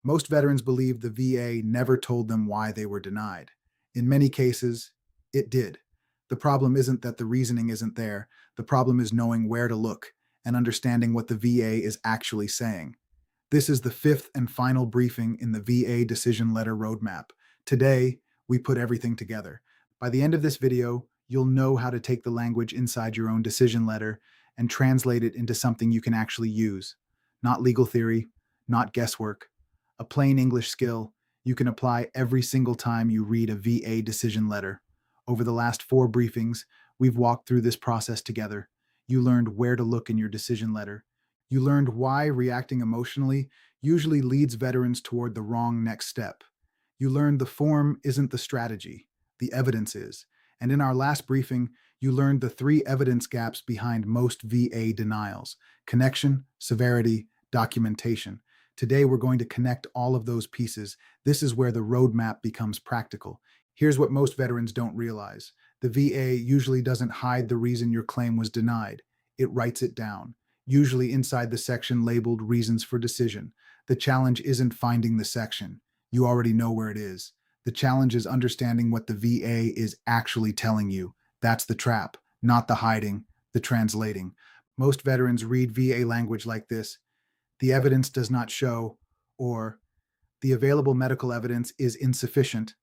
Most veterans believe the VA never told them why they were denied. In many cases, it did. The problem isn't that the reasoning isn't there. The problem is knowing where to look and understanding what the VA is actually saying. This is the fifth and final briefing in the VA Decision Letter Roadmap. Today, we put everything together. By the end of this video, you'll know how to take the language inside your own decision letter and translate it into something you can actually use. Not legal theory, not guesswork. A plain English skill you can apply every single time you read a VA decision letter. Over the last 4 briefings, we've walked through this process together. You learned where to look in your decision letter. You learned why reacting emotionally usually leads veterans toward the wrong next step. You learned the form isn't the strategy, the evidence is. And in our last briefing, you learned the 3 evidence gaps behind most VA denials: connection, severity, documentation. Today, we're going to connect all of those pieces. This is where the roadmap becomes practical. Here's what most veterans don't realize. The VA usually doesn't hide the reason your claim was denied. It writes it down, usually inside the section labeled Reasons for Decision. The challenge isn't finding the section. You already know where it is. The challenge is understanding what the VA is actually telling you. That's the trap, not the hiding, the translating. Most veterans read VA language like this: the evidence does not show, or the available medical evidence is insufficient,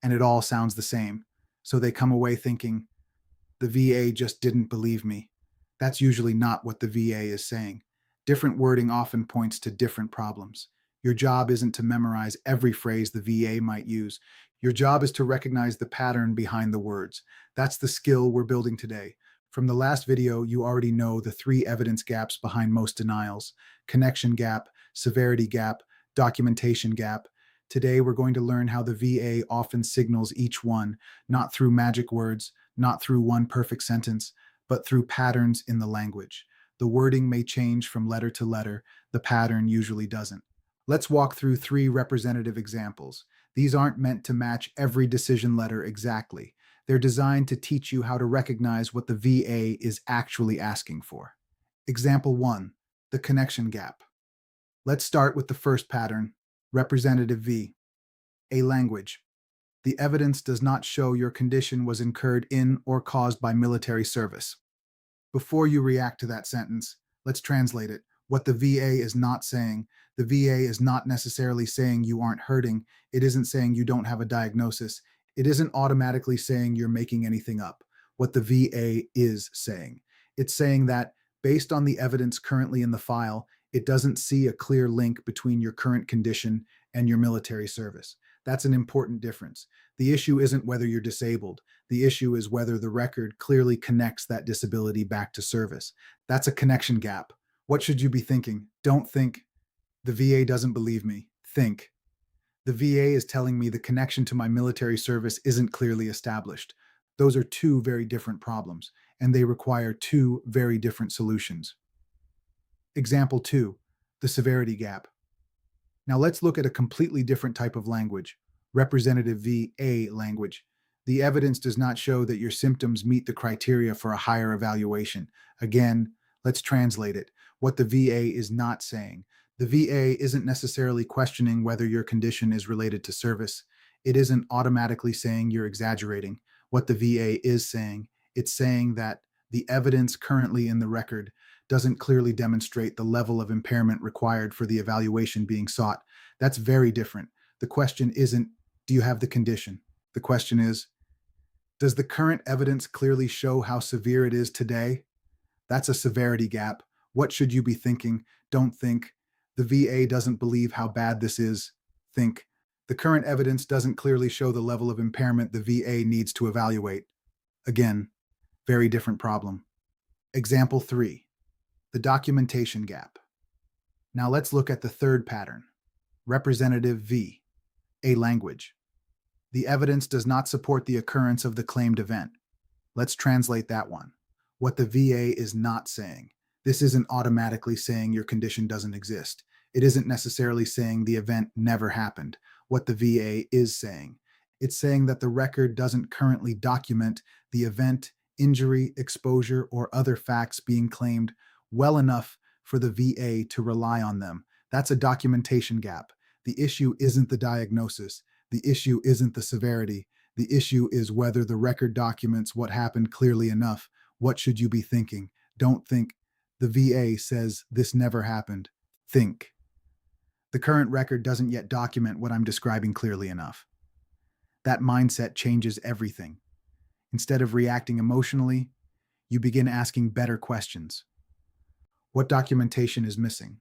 and it all sounds the same. So they come away thinking, the VA just didn't believe me. That's usually not what the VA is saying. Different wording often points to different problems. Your job isn't to memorize every phrase the VA might use. Your job is to recognize the pattern behind the words. That's the skill we're building today. From the last video, you already know the 3 evidence gaps behind most denials: connection gap, severity gap, documentation gap. Today, we're going to learn how the VA often signals each one, not through magic words, not through one perfect sentence, but through patterns in the language. The wording may change from letter to letter. The pattern usually doesn't. Let's walk through 3 representative examples. These aren't meant to match every decision letter exactly. They're designed to teach you how to recognize what the VA is actually asking for. Example 1, the connection gap. Let's start with the first pattern, Representative V. A language. The evidence does not show your condition was incurred in or caused by military service. Before you react to that sentence, let's translate it. What the VA is not saying: the VA is not necessarily saying you aren't hurting. It isn't saying you don't have a diagnosis. It isn't automatically saying you're making anything up. What the VA is saying: it's saying that, based on the evidence currently in the file, it doesn't see a clear link between your current condition and your military service. That's an important difference. The issue isn't whether you're disabled. The issue is whether the record clearly connects that disability back to service. That's a connection gap. What should you be thinking? Don't think, the VA doesn't believe me. Think, the VA is telling me the connection to my military service isn't clearly established. Those are 2 very different problems, and they require 2 very different solutions. Example 2, the severity gap. Now let's look at a completely different type of language, Representative VA language. The evidence does not show that your symptoms meet the criteria for a higher evaluation. Again, let's translate it. What the VA is not saying: the VA isn't necessarily questioning whether your condition is related to service. It isn't automatically saying you're exaggerating. What the VA is saying: it's saying that the evidence currently in the record doesn't clearly demonstrate the level of impairment required for the evaluation being sought. That's very different. The question isn't, do you have the condition? The question is, does the current evidence clearly show how severe it is today? That's a severity gap. What should you be thinking? Don't think, the VA doesn't believe how bad this is. Think, the current evidence doesn't clearly show the level of impairment the VA needs to evaluate. Again, very different problem. Example 3, the documentation gap. Now let's look at the third pattern, Representative V. A language. The evidence does not support the occurrence of the claimed event. Let's translate that one. What the VA is not saying: this isn't automatically saying your condition doesn't exist. It isn't necessarily saying the event never happened. What the VA is saying: it's saying that the record doesn't currently document the event, injury, exposure, or other facts being claimed well enough for the VA to rely on them. That's a documentation gap. The issue isn't the diagnosis. The issue isn't the severity. The issue is whether the record documents what happened clearly enough. What should you be thinking? Don't think. The VA says this never happened. Think. The current record doesn't yet document what I'm describing clearly enough. That mindset changes everything. Instead of reacting emotionally, you begin asking better questions. What documentation is missing?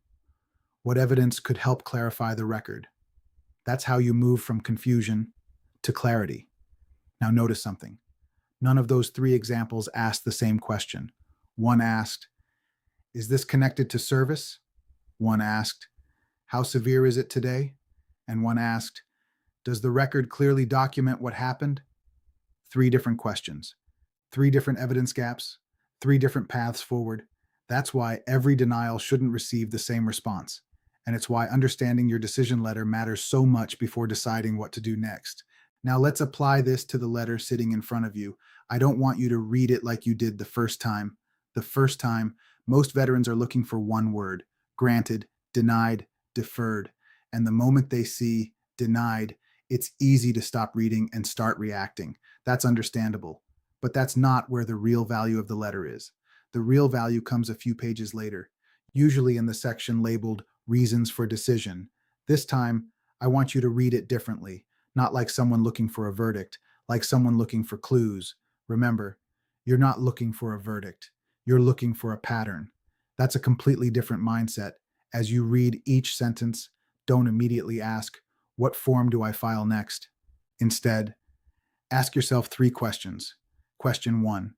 What evidence could help clarify the record? That's how you move from confusion to clarity. Now notice something. None of those three examples asked the same question. One asked, is this connected to service? One asked, how severe is it today? And one asked, does the record clearly document what happened? Three different questions, three different evidence gaps, three different paths forward. That's why every denial shouldn't receive the same response. And it's why understanding your decision letter matters so much before deciding what to do next. Now let's apply this to the letter sitting in front of you. I don't want you to read it like you did the first time. The first time, most veterans are looking for one word: granted, denied, deferred. And the moment they see denied, it's easy to stop reading and start reacting. That's understandable. But that's not where the real value of the letter is. The real value comes a few pages later, usually in the section labeled Reasons for Decision. This time, I want you to read it differently, not like someone looking for a verdict, like someone looking for clues. Remember, you're not looking for a verdict. You're looking for a pattern. That's a completely different mindset. As you read each sentence, don't immediately ask, what form do I file next? Instead, ask yourself three questions. Question 1.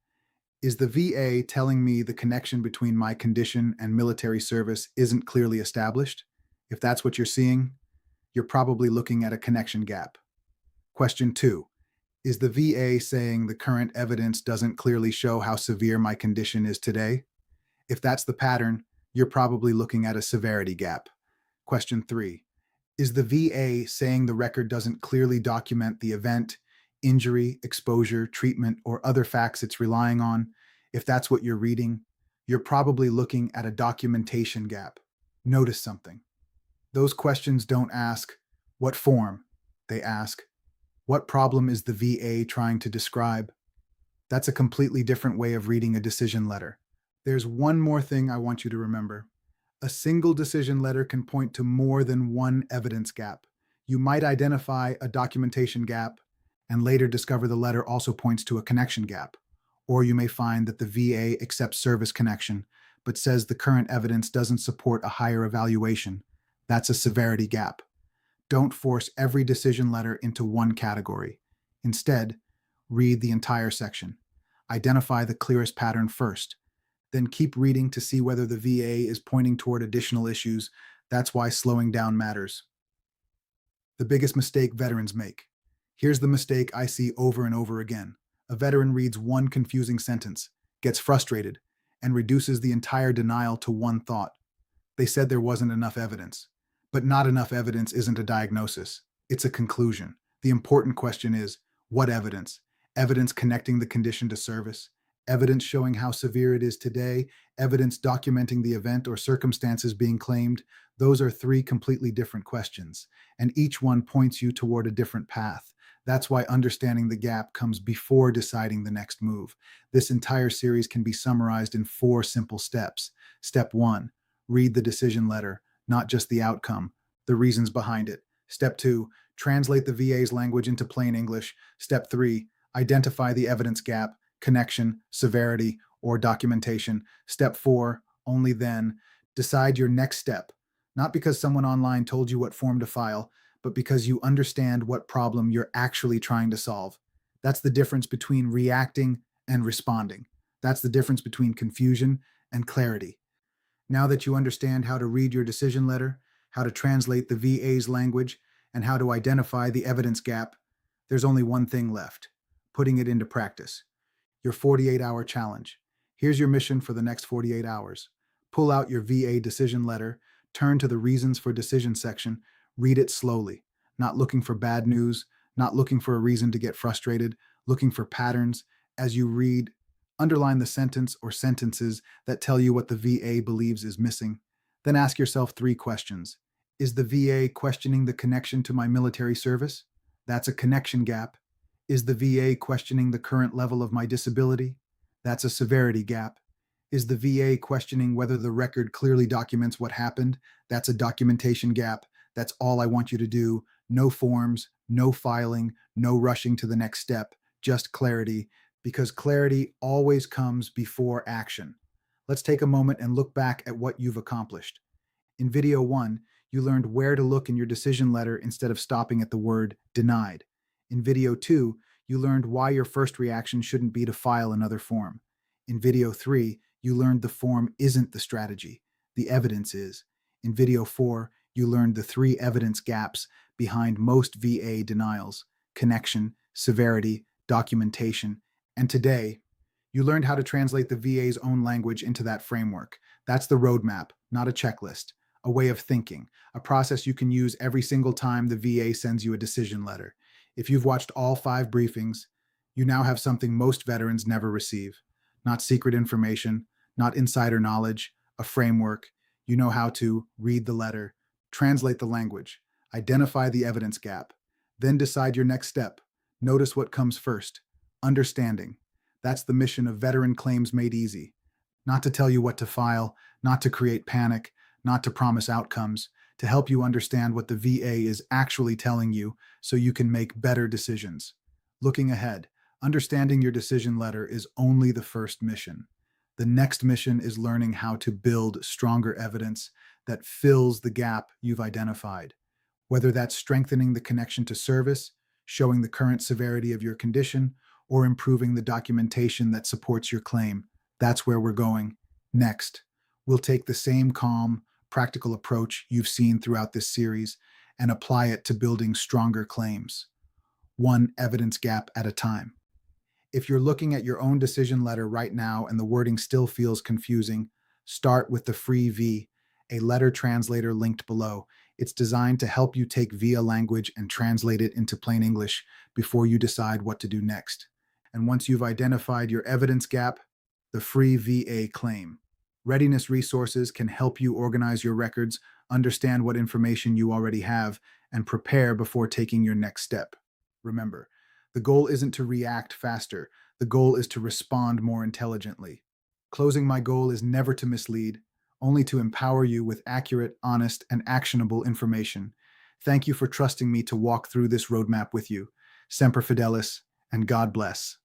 Is the VA telling me the connection between my condition and military service isn't clearly established? If that's what you're seeing, you're probably looking at a connection gap. Question 2. Is the VA saying the current evidence doesn't clearly show how severe my condition is today? If that's the pattern, you're probably looking at a severity gap. Question 3. Is the VA saying the record doesn't clearly document the event, injury, exposure, treatment, or other facts it's relying on? If that's what you're reading, you're probably looking at a documentation gap. Notice something. Those questions don't ask, what form? They ask, what problem is the VA trying to describe? That's a completely different way of reading a decision letter. There's one more thing I want you to remember. A single decision letter can point to more than one evidence gap. You might identify a documentation gap and later discover the letter also points to a connection gap. Or you may find that the VA accepts service connection, but says the current evidence doesn't support a higher evaluation. That's a severity gap. Don't force every decision letter into one category. Instead, read the entire section. Identify the clearest pattern first. Then keep reading to see whether the VA is pointing toward additional issues. That's why slowing down matters. The biggest mistake veterans make. Here's the mistake I see over and over again. A veteran reads one confusing sentence, gets frustrated, and reduces the entire denial to one thought. They said there wasn't enough evidence. But not enough evidence isn't a diagnosis. It's a conclusion. The important question is, what evidence? Evidence connecting the condition to service? Evidence showing how severe it is today? Evidence documenting the event or circumstances being claimed? Those are three completely different questions, and each one points you toward a different path. That's why understanding the gap comes before deciding the next move. This entire series can be summarized in 4 simple steps. Step 1, read the decision letter, not just the outcome, the reasons behind it. Step 2, translate the VA's language into plain English. Step 3, identify the evidence gap, connection, severity, or documentation. Step 4, only then, decide your next step, not because someone online told you what form to file, but because you understand what problem you're actually trying to solve. That's the difference between reacting and responding. That's the difference between confusion and clarity. Now that you understand how to read your decision letter, how to translate the VA's language, and how to identify the evidence gap, there's only one thing left: putting it into practice. Your 48-hour challenge. Here's your mission for the next 48 hours. Pull out your VA decision letter, turn to the Reasons for Decision section, read it slowly, not looking for bad news, not looking for a reason to get frustrated, looking for patterns. As you read, underline the sentence or sentences that tell you what the VA believes is missing. Then ask yourself 3 questions. Is the VA questioning the connection to my military service? That's a connection gap. Is the VA questioning the current level of my disability? That's a severity gap. Is the VA questioning whether the record clearly documents what happened? That's a documentation gap. That's all I want you to do. No forms, no filing, no rushing to the next step, just clarity, because clarity always comes before action. Let's take a moment and look back at what you've accomplished. In video 1, you learned where to look in your decision letter instead of stopping at the word denied. In video 2, you learned why your first reaction shouldn't be to file another form. In video 3, you learned the form isn't the strategy, the evidence is. In video 4, you learned the 3 evidence gaps behind most VA denials: connection, severity, documentation. And today, you learned how to translate the VA's own language into that framework. That's the roadmap, not a checklist, a way of thinking, a process you can use every single time the VA sends you a decision letter. If you've watched all 5 briefings, you now have something most veterans never receive. Not secret information, not insider knowledge, a framework. You know how to read the letter, translate the language, identify the evidence gap, then decide your next step. Notice what comes first: understanding. That's the mission of Veteran Claims Made Easy. Not to tell you what to file, not to create panic, not to promise outcomes, to help you understand what the VA is actually telling you so you can make better decisions. Looking ahead, understanding your decision letter is only the first mission. The next mission is learning how to build stronger evidence that fills the gap you've identified. Whether that's strengthening the connection to service, showing the current severity of your condition, or improving the documentation that supports your claim, that's where we're going. Next, we'll take the same calm, practical approach you've seen throughout this series and apply it to building stronger claims, one evidence gap at a time. If you're looking at your own decision letter right now and the wording still feels confusing, start with the free V, a letter translator linked below. It's designed to help you take VIA language and translate it into plain English before you decide what to do next. And once you've identified your evidence gap, the free VA claim. Readiness resources can help you organize your records, understand what information you already have, and prepare before taking your next step. Remember, the goal isn't to react faster. The goal is to respond more intelligently. Closing my goal is never to mislead, only to empower you with accurate, honest, and actionable information. Thank you for trusting me to walk through this roadmap with you. Semper Fidelis, and God bless.